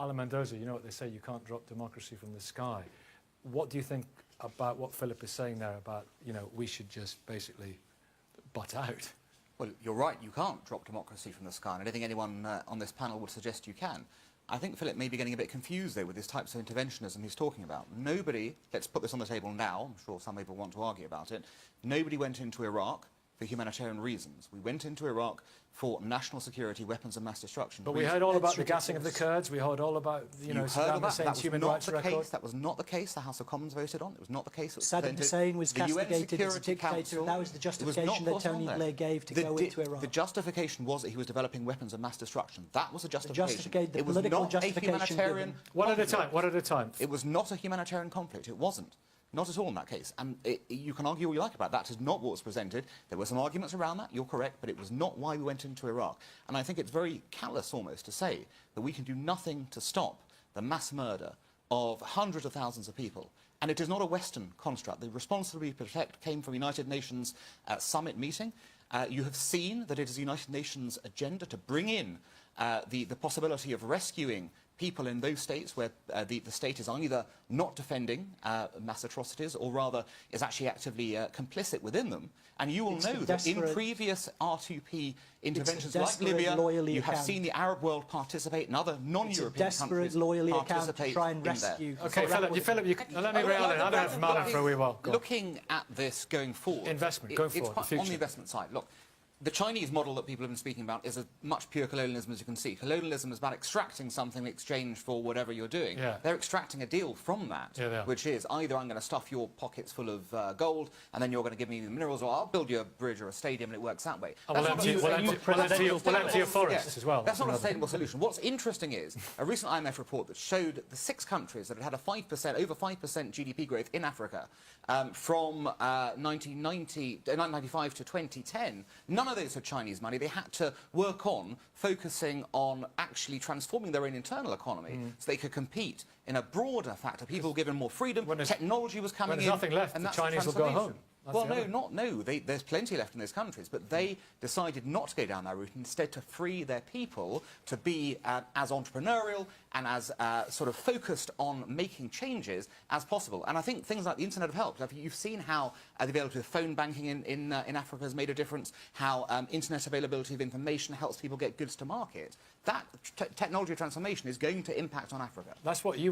Alan Mendoza, you know what they say, you can't drop democracy from the sky. What do you think about what Philip is saying there about, you know, we should just basically butt out? Well, you're right, you can't drop democracy from the sky, and I don't think anyone on this panel would suggest you can. I think Philip may be getting a bit confused, though, with these types of interventionism he's talking about. Nobody, let's put this on the table now, I'm sure some people want to argue about it, nobody went into Iraq for humanitarian reasons. We went into Iraq for national security, weapons of mass destruction. But we heard all about the gassing of the Kurds, we heard all about, you know, Saddam Hussein's human rights record. That was not the case the House of Commons voted on. It was not the case. Saddam Hussein was castigated as a dictator, and that was the justification that Tony Blair gave to go into Iraq. The justification was that he was developing weapons of mass destruction. That was the justification. The political justification. One at a time, one at a time. It was not a humanitarian conflict. It wasn't. Not at all in that case. And you can argue all you like about that. That is not what was presented. There were some arguments around that, you're correct, but it was not why we went into Iraq. And I think it's very callous almost to say that we can do nothing to stop the mass murder of hundreds of thousands of people. And it is not a Western construct. The Responsibility to Protect came from United Nations summit meeting. You have seen that it is the United Nations agenda to bring in the possibility of rescuing people in those states where the state is either not defending mass atrocities or rather is actually actively complicit within them. And you will know that in previous R2P interventions like Libya, you have seen the Arab world participate and other non-European countries participate to try and rescue. Okay, Philip, let me reel in. I don't have Marlon for a wee while. Looking at this going forward, investment, going forward, it's on the investment side. Look, the Chinese model that people have been speaking about is as much pure colonialism as you can see. Colonialism is about extracting something in exchange for whatever you're doing. Yeah. They're extracting a deal from that, which is either I'm going to stuff your pockets full of gold and then you're going to give me the minerals, or I'll build you a bridge or a stadium and it works that way. We'll empty your forests as well. That's not a sustainable solution. What's interesting is a recent IMF report that showed the 6 countries that had a 5%, over 5% GDP growth in Africa from 1995 to 2010. None of those had Chinese money. They had to work on focusing on actually transforming their own internal economy so they could compete in a broader factor. People were given more freedom, technology was coming in. When there's nothing left, the Chinese will go home. Well, there's plenty left in those countries, but they decided not to go down that route, instead to free their people to be as entrepreneurial and as sort of focused on making changes as possible. And I think things like the internet have helped. You've seen how the availability of phone banking in Africa has made a difference, how internet availability of information helps people get goods to market. That technology transformation is going to impact on Africa. That's what you